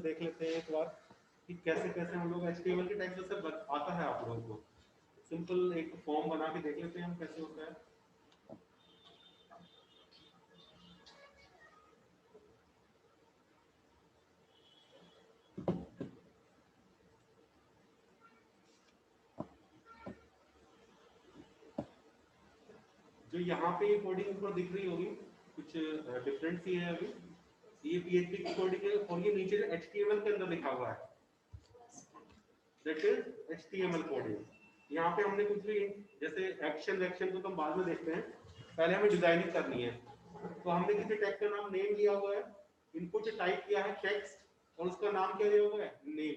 देख लेते हैं एक बार कि कैसे कैसे हम लोग HTML के टैग्स से आता है आप लोगों को। सिंपल एक फॉर्म बना के देख लेते हैं हम कैसे होता है। जो यहाँ पे ये कोडिंग ऊपर दिख रही होगी कुछ डिफरेंट सी है अभी, ये PHP की कोडिंग है और ये नीचे HTML के अंदर लिखा हुआ है, दैट इज HTML कोडिंग। यहाँ पे हमने कुछ भी जैसे एक्शन को तो हम बाद में देखते हैं, पहले हमें डिजाइनिंग करनी है। तो हमने किसी टैग का नाम नेम लिया हुआ है, इनपुट टाइप किया है टेक्स्ट और उसका नाम क्या दिया हुआ है नेम।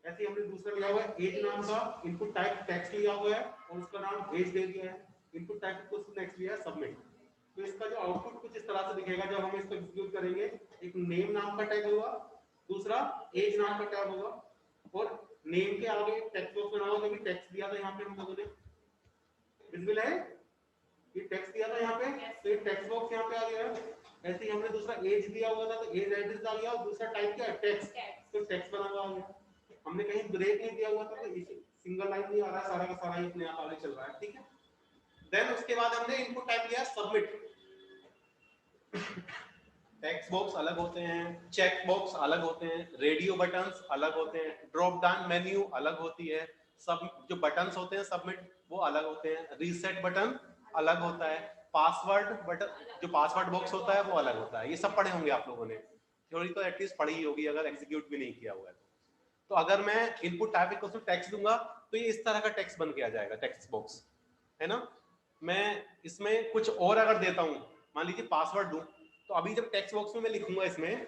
ऐसे ही हमने दूसरा लिया हुआ है एज नाम का, इनपुट टाइप टेक्स्ट लिया हुआ है और उसका नाम एज दे दिया है, इनपुट टाइप को नेक्स्ट लिया है सबमिट। तो इसका जो आउटपुट कुछ इस तरह से दिखेगा जब हम इसको एग्जीक्यूट करेंगे। एक नेम नाम का टैग होगा, दूसरा एज नाम का टैग होगा और नेम के आगे टेक्स्ट बॉक्स बना हुआ, जो टेक्स्ट दिया था यहाँ पे हम लोगों ने, विजिबल है ये टेक्स्ट दिया था यहाँ पे, तो ये टेक्स्ट बॉक्स यहाँ पे आ गया है। ऐसे ही हमने दूसरा एज दिया हुआ था तो एज एड्रेस आ गया और दूसरा टाइप क्या है टेक्स्ट, तो टेक्स्ट बना हुआ आ गया। हमने कहीं ब्रेक नहीं दिया हुआ था तो सिंगल लाइन नहीं आ रहा है, सारा का सारा ही अपने आप आगे चल रहा है, ठीक है। देन उसके बाद हमने इनपुट टाइप लिया सबमिट। टेक्स्ट बॉक्स अलग होते हैं, चेक बॉक्स अलग होते हैं, रेडियो बटन्स अलग होते हैं, ड्रॉप डाउन मेन्यू अलग होती है, सब जो बटन्स होते हैं सबमिट वो अलग होते हैं, रीसेट बटन अलग होता है, पासवर्ड बटन जो पासवर्ड बॉक्स होता है वो अलग होता है। ये सब पढ़े होंगे आप लोगों ने, थ्योरी तो एटलीस्ट पढ़ी ही होगी अगर एग्जीक्यूट भी नहीं किया हुआ है तो अगर मैं input type equals to text दूंगा तो ये इस तरह का टेक्स्ट बन के आ जाएगा, टेक्स्ट बॉक्स है ना। मैं इसमें कुछ और अगर देता हूं, मान लीजिए पासवर्ड दूं, तो अभी जब टेक्स्ट बॉक्स में मैं लिखूंगा इसमें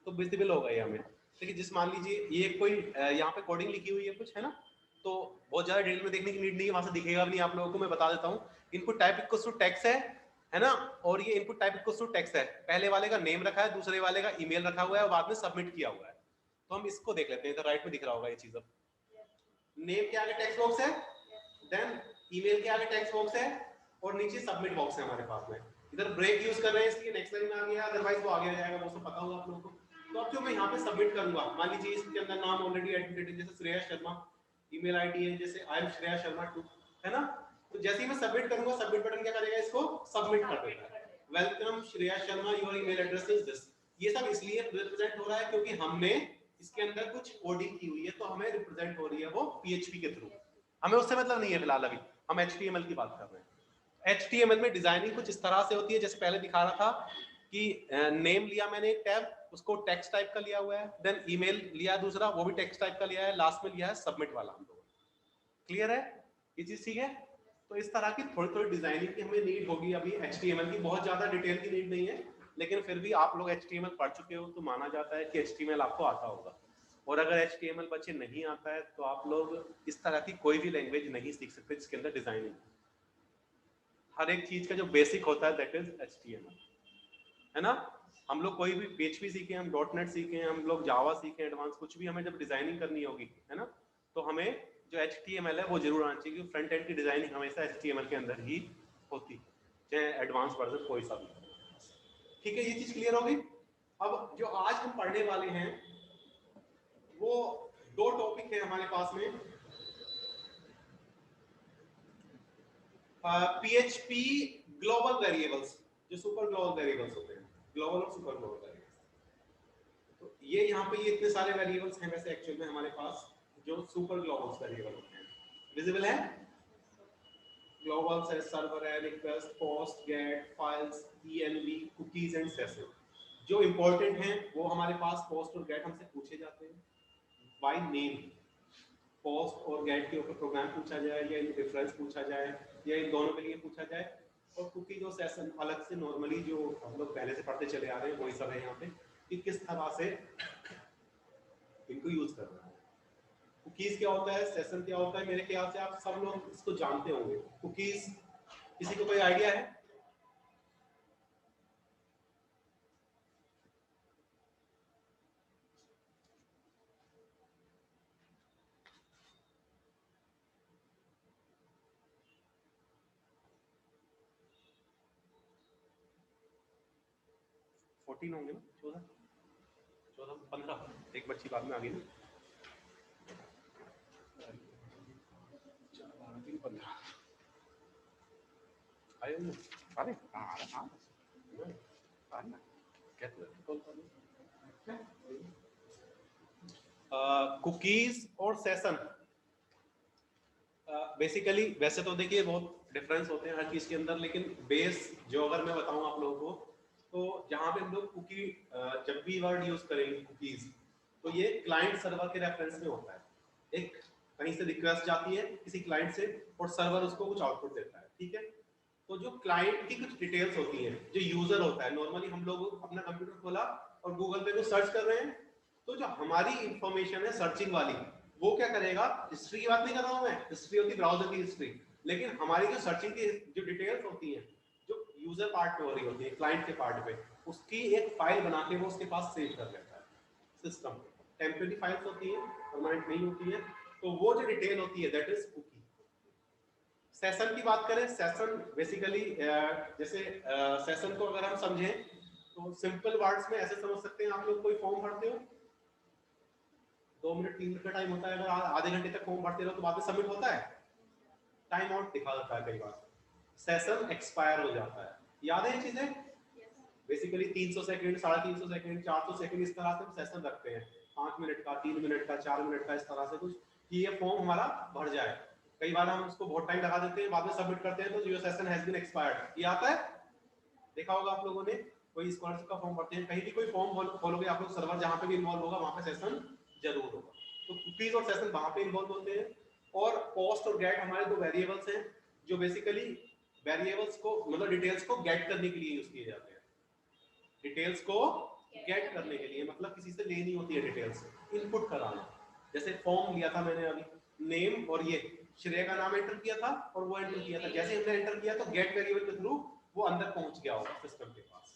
तो विजिबल होगा ये हमें। देखिए जिस मान लीजिए ये कोई यहाँ पे कोडिंग लिखी हुई है कुछ है ना, तो बहुत ज्यादा डिटेल में देखने की नीड नहीं है, वहां से दिखेगा भी नहीं आप लोगों को। मैं बता देता हूँ, input type equals to text है ना, और ये input type equals to text है। पहले वाले का नेम रखा है, दूसरे वाले का ईमेल रखा हुआ है और बाद में सबमिट किया हुआ है। तो हम इसको देख लेते हैं, इधर राइट में दिख रहा होगा ये चीज। अब नेम के आगे टेक्स्ट बॉक्स है, देन ईमेल के आगे टेक्स्ट बॉक्स है और नीचे सबमिट बॉक्स है हमारे पास में। इधर ब्रेक यूज कर रहे हैं इसलिए नेक्स्ट लाइन में आ गया, अदरवाइज वो आगे जाएगा, वो सब पता होगा आप लोगों को। तो अब जो मैं यहाँ पे सबमिट करूंगा, मान लीजिए इसके अंदर नाम ऑलरेडी एडमिटेड जैसे श्रेया शर्मा, ईमेल आईडी है जैसे आई एम श्रेया शर्मा 2 है ना। तो जैसे ही मैं सबमिट करूंगा, सबमिट बटन क्या करेगा, इसको सबमिट कर देगा। Welcome Shreya Sharma, your email address is this. ये सब इसलिए रिप्रेजेंट हो रहा है क्योंकि हमने इसके अंदर कुछ कोडिंग की हुई है, तो हमें रिप्रेजेंट हो रही है वो PHP के थ्रू। हमें उससे मतलब नहीं है फिलहाल, अभी हम HTML की बात कर रहे हैं। HTML में डिजाइनिंग कुछ इस तरह से होती है, जैसे पहले दिखा रहा था कि नेम लिया मैंने एक टैब, उसको टेक्स्ट टाइप का लिया हुआ है, देन ईमेल लिया दूसरा, वो भी टेक्स्ट टाइप का लिया है, लास्ट में लिया है सबमिट वाला हम लोगों ने। क्लियर है ये चीज, ठीक है। तो इस तरह की थोड़ी थोड़ी डिजाइनिंग की हमें नीड होगी अभी HTML की, बहुत ज्यादा डिटेल की नीड नहीं है, लेकिन फिर भी आप लोग HTML पढ़ चुके हो तो माना जाता है कि HTML आपको आता होगा। और अगर HTML बच्चे नहीं आता है तो आप लोग इस तरह की कोई भी लैंग्वेज नहीं सीख सकते जिसके अंदर डिजाइनिंग। हर एक चीज का जो बेसिक होता है दैट इज HTML, है ना। हम लोग कोई भी PHP सीखे, हम .NET सीखे, हम लोग जावा सीखे, एडवांस कुछ भी, हमें जब डिजाइनिंग करनी होगी है ना, तो हमें जो HTML है वो जरूर आना चाहिए, क्योंकि फ्रंट एंड की डिजाइनिंग हमेशा HTML के अंदर ही होती है, चाहे एडवांस वर्जन कोई सा भी। ठीक है, ये चीज क्लियर होगी। अब जो आज हम पढ़ने वाले हैं वो 2 टॉपिक है हमारे पास में, PHP ग्लोबल वेरिएबल्स, जो सुपर ग्लोबल वेरिएबल्स होते हैं, ग्लोबल और सुपर ग्लोबल वेरिएबल्स। तो ये यहाँ पे ये इतने सारे वेरिएबल्स हैं वैसे एक्चुअल में हमारे पास, जो सुपर ग्लोबल्स वेरिएबल होते हैं। विजिबल है, ग्लोबल्स है, सर्वर है, request, post, get, files, env, cookies and session. जो इंपॉर्टेंट हैं वो हमारे पास पोस्ट और गेट हमसे पूछे जाते हैं बाय नेम। पोस्ट और गेट के ऊपर प्रोग्राम पूछा जाए या इन डिफरेंस पूछा जाए या इन दोनों के लिए पूछा जाए, और कुकीज और सेशन अलग से नॉर्मली जो हम लोग पहले से पढ़ते चले आ रहे हैं वही सब है यहाँ पे, कि किस तरह से इनको यूज करना है। कुकीज क्या होता है, सेशन क्या होता है, मेरे ख्याल से आप सब लोग इसको जानते होंगे। कुकीज किसी को कोई आइडिया है? होंगे ना 14? 15 एक बच्ची बाद में आ गई ना, 15 आए होंगे। अरे कुकीज और सेशन बेसिकली वैसे तो देखिए बहुत डिफरेंस होते हैं हर चीज के अंदर, लेकिन बेस जो अगर मैं बताऊं आप लोगों को, तो जहां पे हम लोग कुकी जब भी वर्ड यूज करेंगे कुकीज, तो ये क्लाइंट सर्वर के रेफरेंस में होता है। एक कहीं से रिक्वेस्ट जाती है किसी क्लाइंट से और सर्वर उसको कुछ आउटपुट देता है, ठीक है। तो जो क्लाइंट की कुछ डिटेल्स होती हैं, जो यूजर होता है, नॉर्मली हम लोग अपना कंप्यूटर खोला और गूगल पे को सर्च कर रहे हैं, तो जो हमारी इंफॉर्मेशन है सर्चिंग वाली, वो क्या करेगा, हिस्ट्री की बात नहीं कर रहा हूं मैं, हिस्ट्री होती है ब्राउजर की हिस्ट्री, लेकिन हमारी जो सर्चिंग की जो डिटेल्स होती हैं, जो यूजर पार्ट पे हो रही होती है, क्लाइंट के पार्ट पे, उसकी एक फाइल बना के वो उसके पास सेव कर लेता है सिस्टम पे। टेम्परेरी फाइल्स होती है, परमानेंट नहीं होती है, तो वो जो डिटेल होती है दैट इज कुकी। सेशन की बात करें, सेशन बेसिकली जैसे सेशन को अगर हम समझें तो सिंपल वर्ड्स में ऐसे समझ सकते हैं, आप लोग कोई फॉर्म भरते हो, 2 मिनट 3 मिनट का टाइम होता है, अगर आधे घंटे तक फॉर्म भरते रहो तो बाद में सबमिट होता है, टाइम आउट दिखा देता है कई बार, सेशन एक्सपायर हो जाता है। याद है ये चीजें? बेसिकली 300 सेकंड, 350 सेकंड, 400 सेकंड इस तरह से हम सेशन रखते हैं, 5 मिनट का, 3 मिनट का, 4 मिनट का, इस तरह से कुछ, कि ये फॉर्म हमारा भर जाए। कई बार हम उसको बहुत टाइम लगा देते हैं, बाद में सबमिट करते हैं तो your session has been expired, ये आता है, देखा होगा आप लोगों ने। कोई स्कॉलरशिप का फॉर्म भरते हैं, कहीं भी कोई फॉर्म खोलोगे आप लोग, सर्वर जहां पे भी इन्वॉल्व होगा वहां पे सेशन जरूर होगा, तो कुकीज और सेशन वहां पे इन्वॉल्व होते हैं। और पोस्ट और गेट हमारे दो वेरिएबल्स हैं, जो बेसिकली वेरिएबल्स को मतलब डिटेल्स को गेट करने के लिए यूज किए जाते हैं, डिटेल्स को गेट करने के लिए, मतलब किसी से लेनी होती है डिटेल्स, इनपुट कराना। जैसे फॉर्म लिया था मैंने अभी, नेम और ये श्रेय का नाम एंटर किया था और वो एंटर किया था, जैसे हमने एंटर किया तो गेट वेरिएबल के थ्रू वो अंदर पहुंच गया होगा सिस्टम के पास,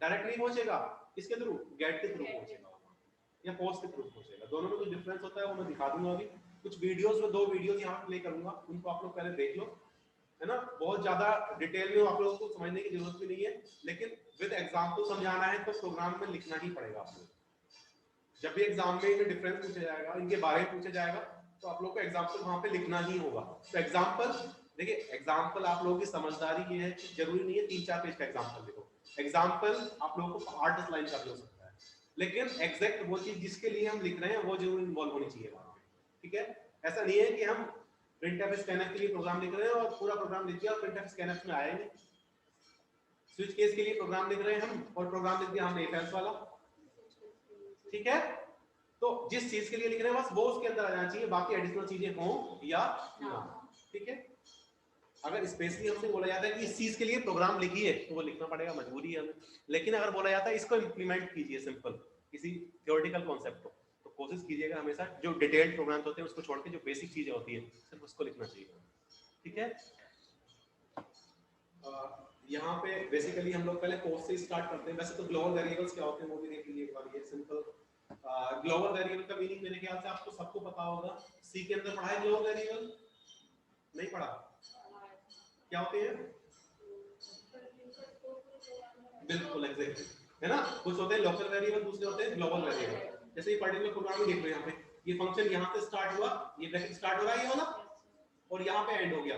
डायरेक्ट नहीं पहुंचेगा, इसके थ्रू गेट के थ्रू पहुंचेगा या पोस्ट के थ्रू पहुंचेगा। दोनों में कुछ डिफरेंस होता है, वो मैं दिखा दूंगा अभी कुछ वीडियोस में, 2 वीडियोस यहाँ प्ले करूंगा, उनको आप लोग पहले देख लो, है ना। बहुत ज्यादा डिटेल में आप लोगों को समझने की जरूरत भी नहीं है, लेकिन विद एग्जांपल समझाना है तो प्रोग्राम में लिखना ही पड़ेगा आप लोग। जब भी एग्जाम में इनके डिफरेंस पूछा जाएगा, इनके बारे में पूछा जाएगा, तो आप लोग को एग्जांपल वहां पे लिखना ही होगा। तो एग्जांपल देखिए, एग्जांपल आप लोगों की समझदारी ये है कि जरूरी नहीं है 3-4 पेज का एग्जांपल लिखो, एग्जांपल आप लोगों को 8-10 लाइन का भी हो सकता है, लेकिन एग्जैक्ट वो चीज जिसके लिए हम लिख रहे हैं वो जरूर इन्वॉल्व होनी चाहिए वहां पे, ठीक है। ऐसा नहीं है कि हम प्रिंटफ स्कैनफ के लिए प्रोग्राम लिख रहे हैं और पूरा प्रोग्राम लिख दिया और प्रिंटफ स्कैनफ में आया नहीं, स्विच केस के लिए प्रोग्राम लिख रहे हैं हम और प्रोग्राम लिख दिया हमने इफ एल्स वाला, ठीक है। तो जिस चीज के लिए लिख रहे हैं बस वो उसके अंदर आ जाना चाहिए, बाकी एडिशनल चीजें हो या ना, ठीक है। अगर स्पेशली हमसे बोला जाता है कि इस चीज के लिए प्रोग्राम लिखिए तो वो लिखना पड़ेगा, मजबूरी है हमें। लेकिन अगर बोला जाता है इसको इंप्लीमेंट कीजिए सिंपल किसी थ्योरेटिकल कॉन्सेप्ट को, तो कोशिश कीजिएगा हमेशा जो डिटेल्ड प्रोग्राम्स होते हैं उसको छोड़ के जो बेसिक चीजें होती है सिर्फ उसको लिखना चाहिए, ठीक है। यहाँ पे बेसिकली हम लोग पहले पोस्ट से स्टार्ट करते हैं। वैसे तो ग्लोबल वेरिएबल्स क्या होते हैं वो भी देख लीजिए एक बार, ये सिंपल ग्लोबल वेरिएबल का मीनिंग मेरे ख्याल से आपको सबको पता होगा, सी के अंदर पढ़ा है ग्लोबल वेरिएबल, नहीं पढ़ा? क्या होते हैं? बिल्कुल एग्जैक्टली, है ना। कुछ होते हैं लोकल वेरिएबल, दूसरे होते हैं ग्लोबल वेरिएबल। जैसे ये पर्टिकुलर प्रोग्राम में देख रहे हैं, यहाँ पे ये फंक्शन यहाँ से स्टार्ट हुआ, ये ब्रैकेट स्टार्ट हो रहा है ये वाला, और यहाँ पे एंड हो गया।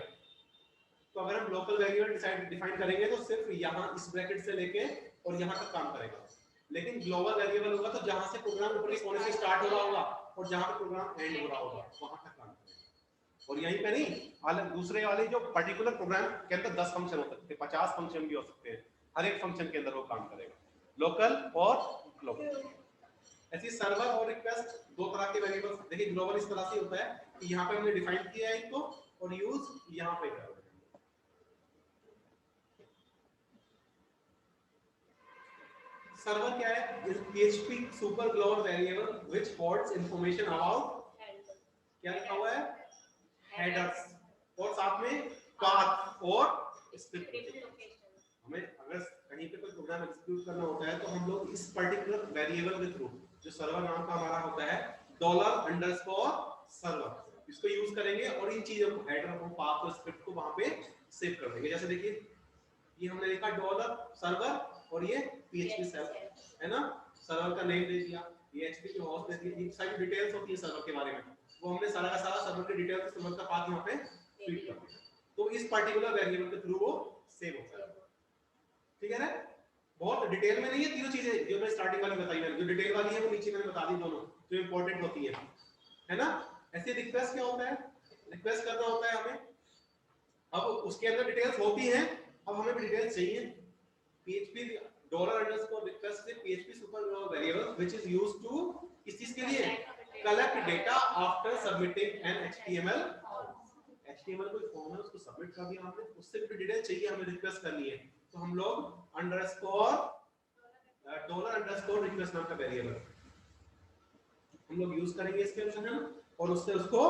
तो अगर हम लोकल वेरिएबल डिफाइन करेंगे तो सिर्फ यहाँ इस ब्रैकेट से लेके और यहाँ तक काम करेगा, लेकिन ग्लोबल वेरिएबल होगा तो जहाँ से प्रोग्राम ऊपरी कोने से स्टार्ट हो रहा होगा और जहाँ पे प्रोग्राम एंड हो रहा होगा वहां तक काम करेगा। और यहीं पे नहीं, अलग दूसरे वाले जो पर्टिकुलर प्रोग्राम के अंदर 10 फंक्शन हो सकते हैं, 50 फंक्शन भी हो सकते हैं, हर एक फंक्शन के अंदर वो काम करेगा, लोकल और ग्लोबल। ऐसी सर्वर और रिक्वेस्ट दो तरह के वेरिएबल्स, देखिए ग्लोबल इस तरह से होता है कि यहाँ पे हमने डिफाइन किया है इनको और यूज यहाँ पे कर रहे हैं। सर्वर क्या है? Is PHP super global variable which holds information about, क्या लिखा हुआ है? हेडर्स, और साथ में पाथ और स्क्रिप्ट। हमें अगर कहीं पे कोई प्रोग्राम एग्जीक्यूट करना होता है तो हम लोग इस पर्टिकुलर वेरिएबल के थ्रू, जो सर्वर नाम का हमारा होता है $_सर्वर, इसको यूज करेंगे और इन चीजों को, हेडर को, पाथ और स्क्रिप्ट को वहां पे सेव कर देंगे। जैसे देखिए ये हमने लिखा $सर्वर और ये PHP सेल्फ, है ना। सर्वर का नेम दे दिया, ये एचपी की होस्ट दे दिया, ये सारी डिटेल्स होती है सर्वर के बारे में, वो हमने सारा का सारा सर्वर की डिटेल्स सर्वर का पाथ यहाँ पे फीड कर दिया, तो इस पर्टिकुलर वेरिएबल के थ्रू वो सेव होता है। ठीक है ना, बहुत डिटेल में नहीं है तीनों चीजें जो मैं स्टार्टिंग वाली बताई मैंने, जो डिटेल वाली है वो नीचे मैंने बता दी दोनों जो इंपॉर्टेंट होती है ना। ऐसे रिक्वेस्ट क्या होता है, रिक्वेस्ट करना होता है हमें, अब उसके अंदर डिटेल्स होती हैं, अब हमें भी डिटेल्स चाहिए। php $_request से php super variable which is used to किस चीज के लिए, collect data after submitting an html कोई फॉर्म है उसको सबमिट कर दिया हमने, उससे भी डिटेल चाहिए हमें, रिक्वेस्ट करनी है, तो हम लोग $_ request नाम का वेरिएबल हम लोग यूज करेंगे इसके अंदर है ना, और उससे उसको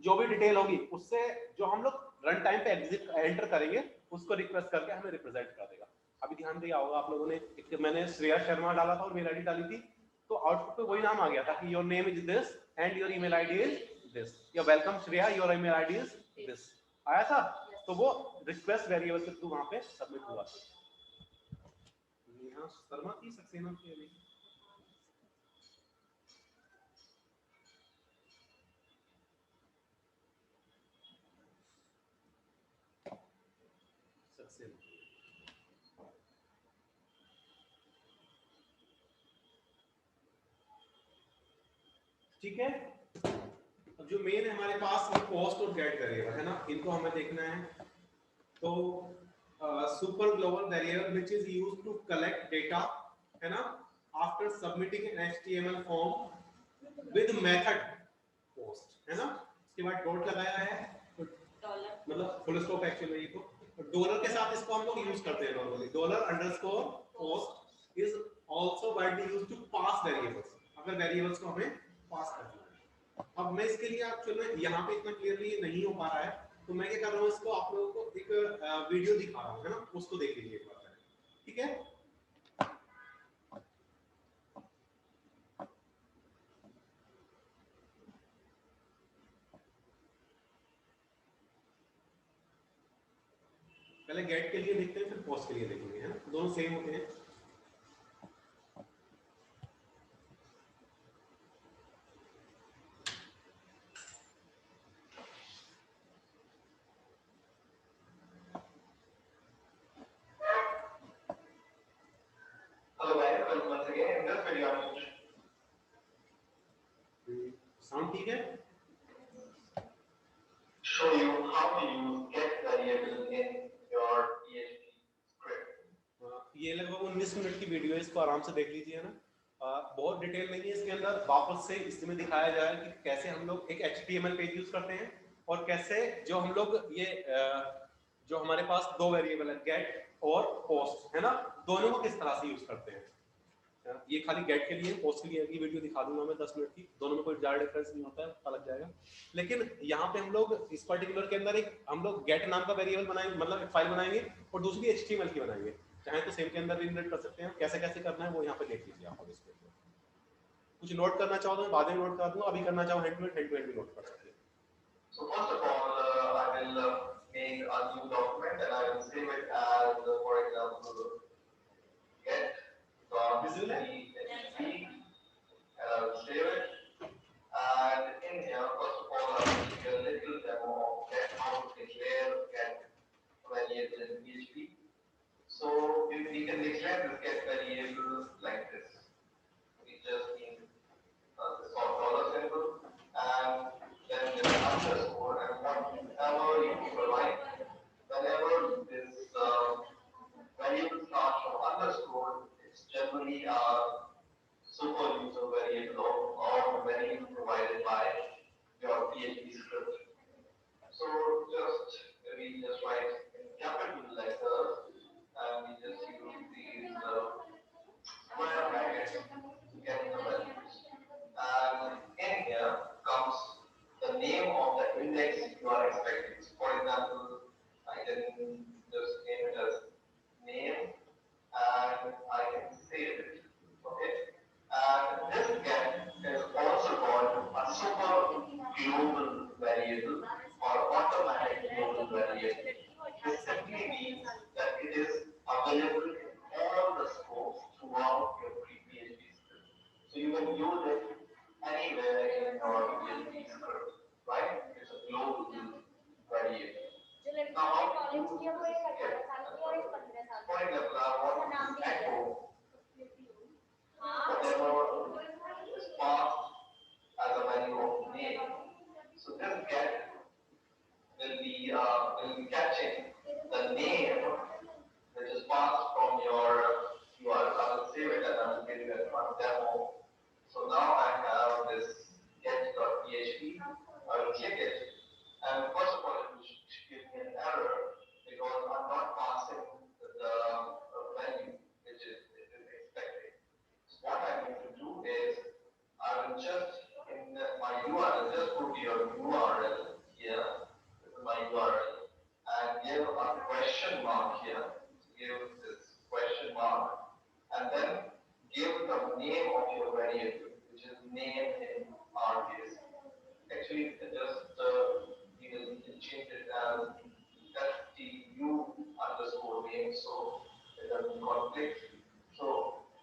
जो भी डिटेल होगी उससे जो हम लोग रन टाइम पे एग्जिट एंटर करेंगे उसको रिक्वेस्ट करके हमें रिप्रेजेंट कर देगा। अभी ध्यान दिया होगा आप लोगों ने, एक मैंने श्रेया शर्मा डाला था और मेल आईडी डाली थी, तो आउटपुट पे वही नाम आ गया था कि your name is this and your email ID is this, yeah welcome Shreya your email ID is this आया था, तो वो रिक्वेस्ट वेरिएबल के थ्रू वहां पे सबमिट हुआ था। नेहा शर्मा की सक्सेना की नहीं, ठीक है। अब जो मेन है हमारे पास वो पोस्ट और गेट वेरिएबल है ना, इनको हमें देखना है। तो super global variable which is used to collect data है ना after submitting an HTML form with method post है ना, इसके बाद डॉट लगाया है डॉलर मतलब फुल स्टॉप एक्चुअली ये तो डॉलर के साथ इसको हम लोग यूज करते हैं normally, $_post is also widely used to pass variables, अगर वेरिएबल्स को हमें पास करना है। अब मैं इसके लिए एक्चुअली यहाँ पे इतना क्लियरली नहीं हो पा रहा है, तो मैं क्या कर रहा हूँ, इसको आप लोगों को एक वीडियो दिखा रहा हूँ है ना, उसको देख लीजिए एक बार, ठीक है। पहले गेट के लिए देखते हैं फिर पोस्ट के लिए देखेंगे है ना, दोनों सेम होते हैं। साउंड ठीक है? Show you how to use get variable in your PHP script. ये लगभग 19 मिनट की वीडियो है, इसको आराम से देख लीजिए ना, बहुत डिटेल नहीं है इसके अंदर, वापस से इसमें दिखाया जाए कि कैसे हम लोग एक HTML पेज यूज करते हैं और कैसे जो हम लोग ये जो हमारे पास दो वेरिएबल है गेट और पोस्ट है ना, दोनों को किस तरह से यूज करते हैं। ये खाली गेट के लिए, पोस्ट के लिए अगली वीडियो दिखा दूंगा मैं 10 मिनट की, दोनों में कोई ज़्यादा डिफरेंस नहीं होता है, पता लग जाएगा। लेकिन यहाँ पे हम लोग इस पर्टिकुलर के अंदर एक हम लोग गेट नाम का वेरिएबल बनाएंगे, मतलब एक फाइल बनाएंगे और दूसरी HTML की बनाएंगे, चाहे तो सेम के अंदर भी इनबिल्ट कर सकते हैं, कैसे कैसे करना है वो यहाँ पे देख लीजिए आप। इसको कुछ नोट करना चाहो तो बाद में नोट कर दूंगा, अभी करना चाहो हैंड टू हैंड भी नोट कर सकते हैं। So first of all, I will make a new document and I will save it as, for example, get.php, and I will save it. And in here, first of all, I will give you a little demo of get how to declare get variable in PHP. So we can declare this get variable like this. We just need this $$ symbol, and then there's an underscore, and whatever you provide, whenever this variable starts from underscore, it's generally a super user variable or variable provided by your PHP script. So we just write in capital letters, and we just use these square brackets to get the values. And in here comes the name of the index you are expecting. So for example, I can just name it as name, and I can save it. Okay. And this get is also called a super global variable or automatic global variable. This simply means that use it anywhere in your PHP script, right? It's a global variable. Now, how do you use this here? For example, I want to echo whatever is passed as a value of name. So this get will be catching the name which is passed from your URL. I will save it and I will give you a demo. So now I have this get.php. I will click it, and first of all, it will give me an error because I'm not passing the value which it is expecting. So what I need to do is I will just in my URL just put your URL here. This is my URL, and give a question mark here. Give this question mark, and then give the name of your variable, which is name in our case. Actually, just we will change it as stu underscore name, so it doesn't conflict. So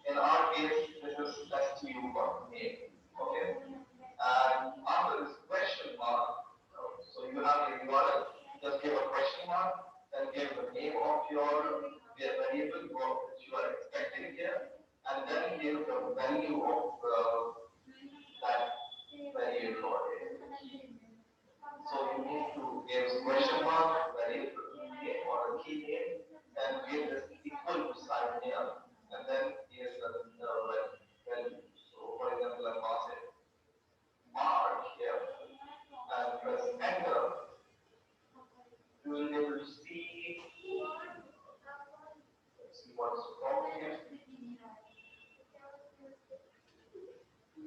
in our case, this is stu name. Okay, and after this question mark, so you have your URL. Just give a question mark, then give the name of your variable which you are expecting here, and then give the value of that variable. So you need to give question mark, variable name or a key name, and give this equal to sign here, and then here's the value. So for example, I pass it mark here and press enter. You will be able to see. Let's see what's wrong here.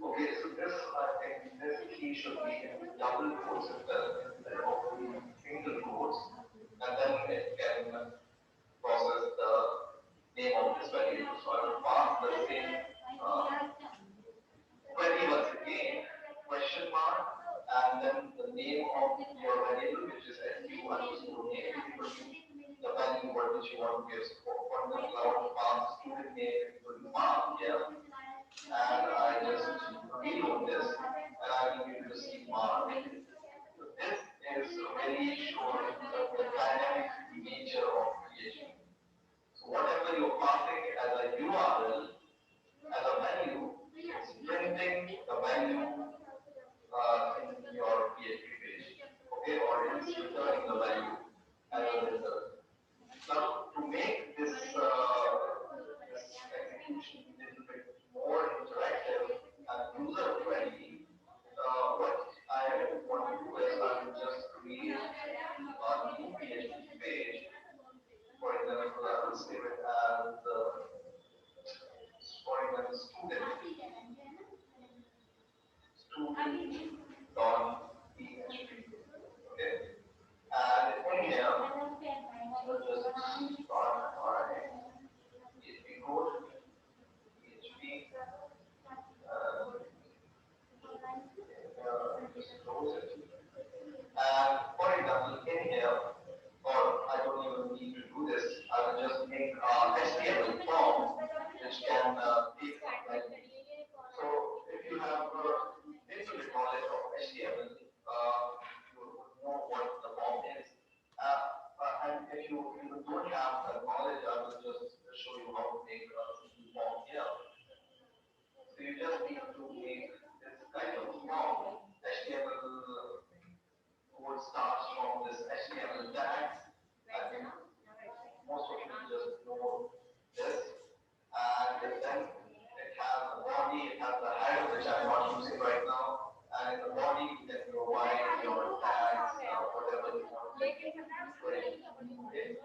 Okay, so this I think this key should be in double quotes instead of single quotes, and then it can process the name of this variable. So I will pass the same query once again, question mark, and then the name of your variable, which is stu underscore name, equal to the value which you want to give. For the cloud pass student name equal to mark here, and I just reload this, and I will be able to see mark. So this is really showing the dynamic nature of PHP. So whatever you're passing as a URL, as a value, it's printing the value in your PHP page, okay, or it's returning the value as a result. Now, to make this execution a little bit more interactive and user friendly, what I want to do is I will just create a new PHP page. For example, I will save it as for example student.php. Okay, and in here, I'll just start my PHP code, PHP, just close it. And for example, in here, or I don't even need to do this, I will just make HTML form which can take like. So if you have little bit knowledge of HTML, you would know what the form is. And if you don't have the knowledge, I will just show you how to make a simple form here. So you just need to make this kind of form. HTML code starts from this HTML tags. I think most of you just know this. And then it has a body, it has a header which I'm not using right now. And in the body, you can provide your tags, whatever you want to make it. Okay.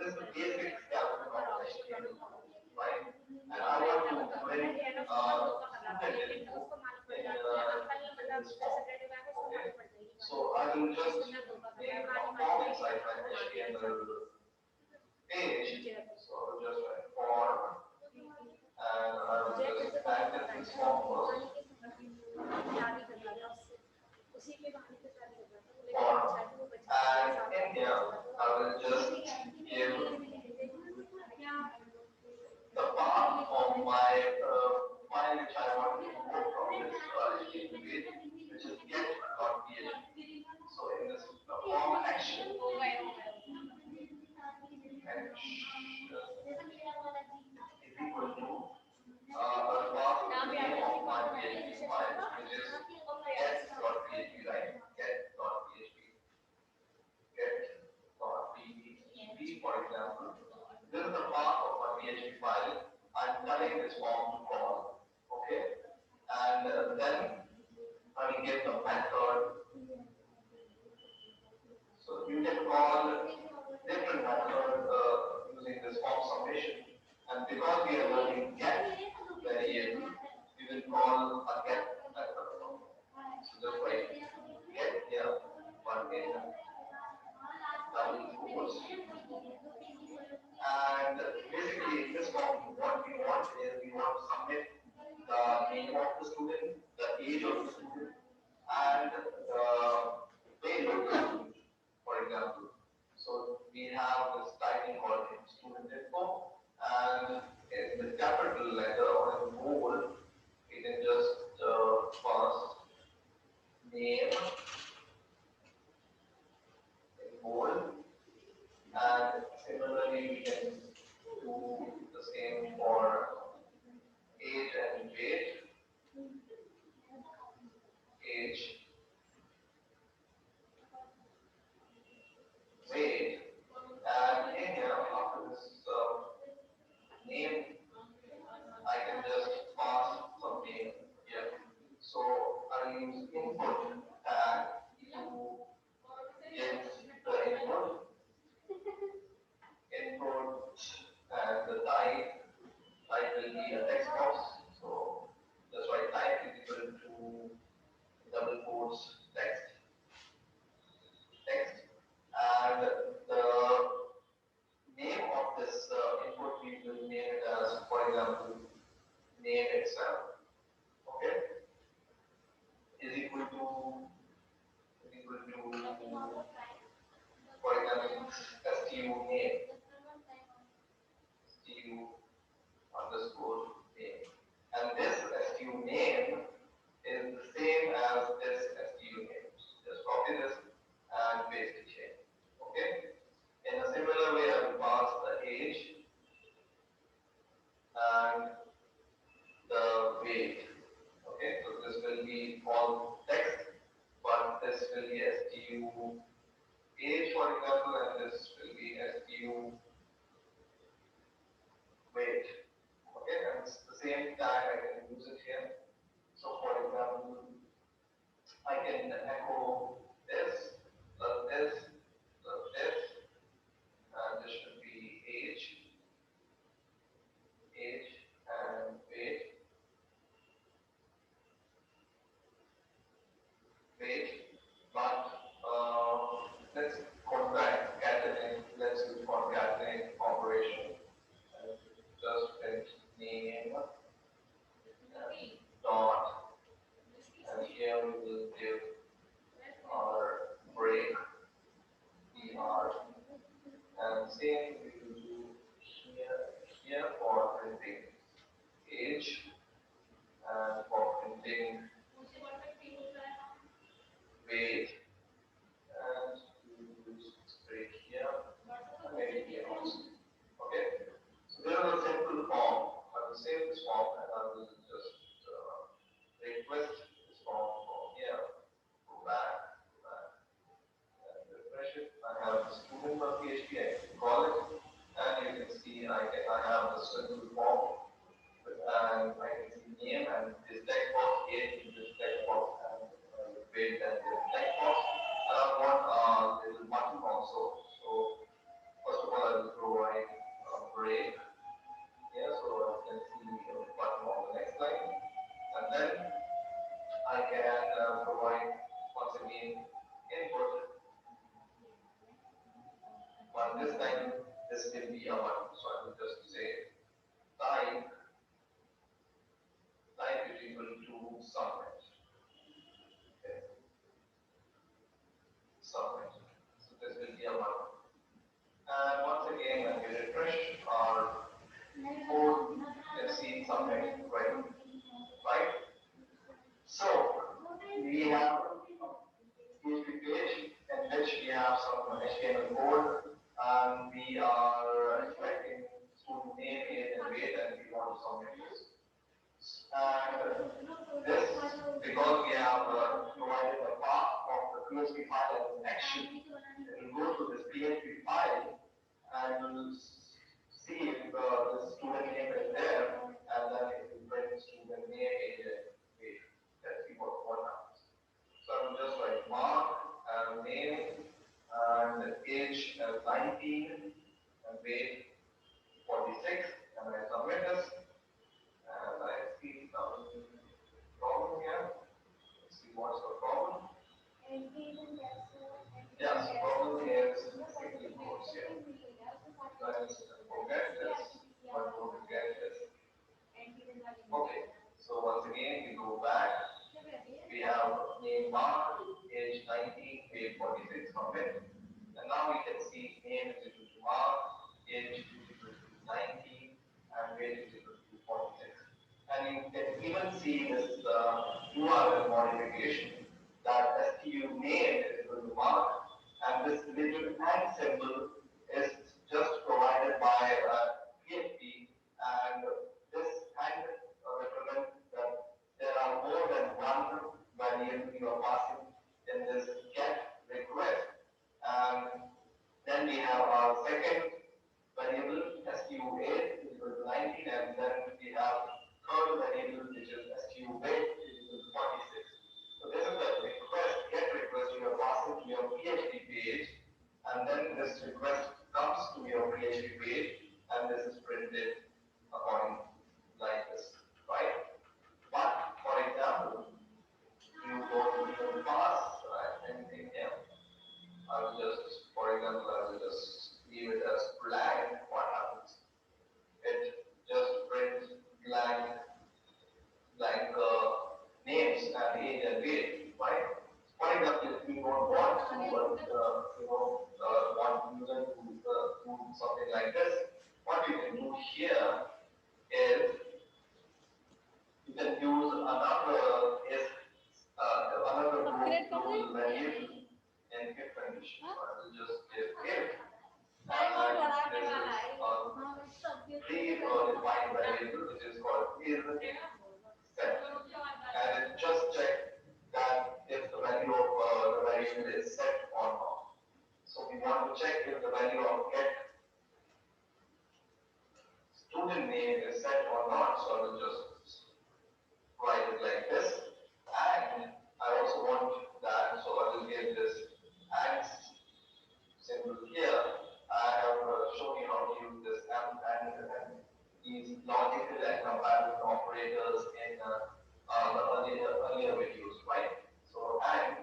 This is the basic skeleton of HTML, right? And I want to very put it in this form. Okay. So I will just make a form inside my HTML page. So I will just write form, and I will just add this form first. Form, and in here I will just give the path of my file which I want to import from. I'm telling this form to call, okay? And then I will get the method. So you can call different method using this form summation. And because we are learning get variable, we will call a get method. So just write get here, one in double quotes. And basically in this form, what we want is we want to submit the name of the student, the age of the student, and the page of the student, for example. So we have this typing called student info, and in the capital letter or in bold, we can just pass name in bold, and similarly we can do the same for age and weight, age, weight, and in here after this name, I can just pass some name here. So I'll use input tag to get the input and the type will be a text box. So just write type is equal to double quotes text, and the name of this input we will name it as, for example, name itself. Okay, is equal to for example stu name stu underscore name, and this stu name is the same as this stu name. Just copy this and paste it here. Okay. In a similar way, I will pass the age and the weight. Okay, so this will be all text, but this will be stu age, for example, and this will be stu weight. Okay, and it's the same tag, I can use it here. So, for example, I can echo this, this, this, and this should be age and weight, but let's concatenate, let's do concatenate operation, and just print name dot, and here we will give our break, er, and same we will do here for printing age, and for printing weight, and we will use break here, and maybe here also. Okay, so there is a simple form. I will save this form and I will just request this form from here. Go back, and refresh it. I have the student.php, I can call it, and you can see I have the simple form, and I can see name and this text box, age in this text box, and weight and this text box. And I want a little button also. So first of all, I will provide a break here, so I can see the button on the next line, and then I can provide once again input, but this time this will be a button, so I will just say type is equal to submit. Okay. Submit. So this will be a button. And once again, when we refresh our code, you see submit, right? So we have PHP page in which we have some HTML code, and we are expecting student name, age, and weight, and we want to submit this. And this, because we have provided the path of the PHP file as an action, it will go to this PHP file and we'll see if the student name is there, age is equal to 46. And you can even see this URL modification that STU name is equal to mark, and this little and symbol is just provided by PHP, and this and represents that there are more than one variable you are passing in this get request. And then we have our second variable STU8 is equal to 19, and then we have third variable which is STU8 is equal to 46. So this is the request, get request you are passing to your PHP page, and then this request comes to your PHP page, and this is printed according like this, right? But for example, you go to pass anything here. I will just, for example, I will just leave it as blank. What happens? It just prints blank names and age and date, right? For example, if you don't want to, want user to do something like this, what you can do here is you can use another global variable in if condition. So I will just give if, and this is pre-defined variable which is called is set, and it just check that if the value of the variable is set or not. So we want to check if the value of get student name is set or not. So I will just write it like this, and I also want that, so I will give this and symbol here. I have shown you how to use this and these logical and comparison operators in the earlier videos, right? So and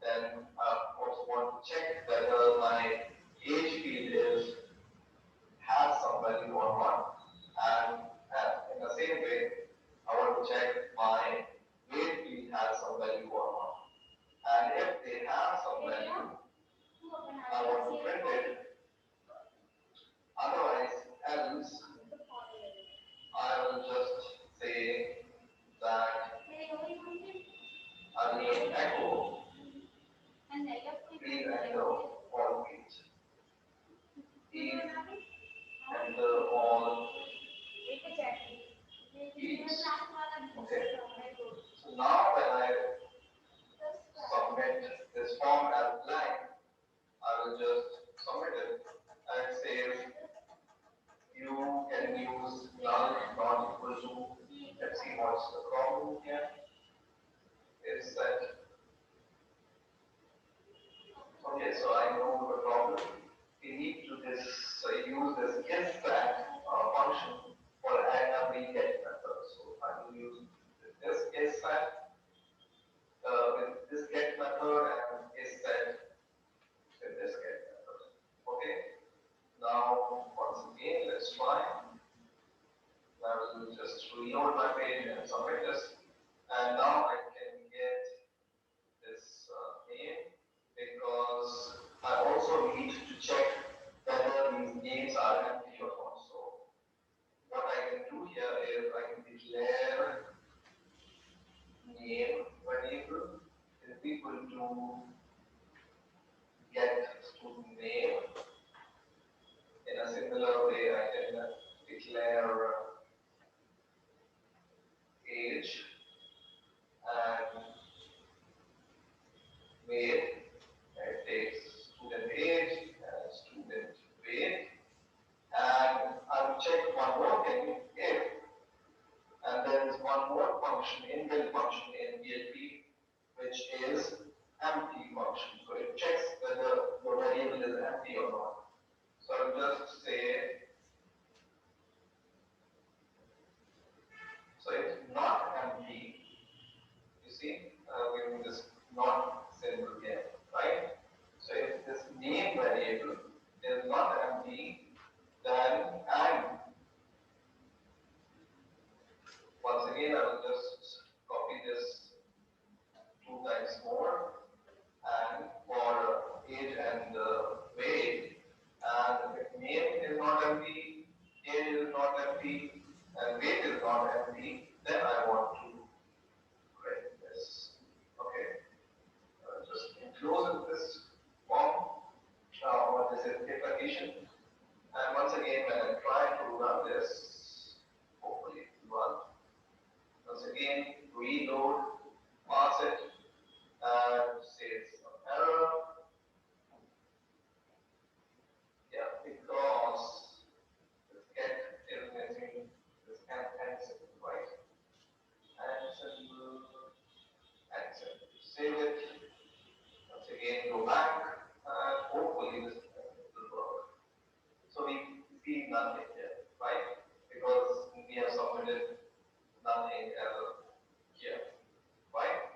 then I also want to check whether my age field has some value or not, and in the same way, I want to check my weight field has some value or not. And if they have some value, I want to print it. Otherwise, else, I will just say that I will echo, please enter all fields. Please enter all fields. Okay. So now when I submit this form as blank, I will just submit it, and it says you can use null not equal to. Let's see what's the problem here. Is that okay? So I know the problem. We need to use this getStat function for every get method. So I will use this getStat with this get method and getStat with this get method. Okay. Now once again, let's try. I will just reload my page and submit this, and now I can get this name, because I also need to check whether these names are empty or not. So what I can do here is I can declare name variable is equal to get student name. In a similar way, I can declare age and weight. It takes student age and student weight, and I will check one more thing if, and there is one more function, inbuilt function in PHP, which is empty function. So it checks whether the variable is empty or not. So I will just say, so it's not empty. You see, giving this not symbol here, right? So if this name variable is not empty, then and once again I will just copy this 2 times more, and for age and weight, and if name is not empty, age is not empty, and weight is not empty, then I want to print this. Okay, just enclose this form, or this is a partition. And once again, when I try to run this, hopefully it will run. Once again, reload, pass it, and say it's an error. Yeah, because this get is missing this and symbol, right? And symbol, and symbol. Save it. Once again, go back, and hopefully this will work. So we see nothing here, right? Because we have submitted nothing error here, right?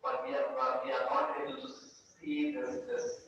But we are not able to see this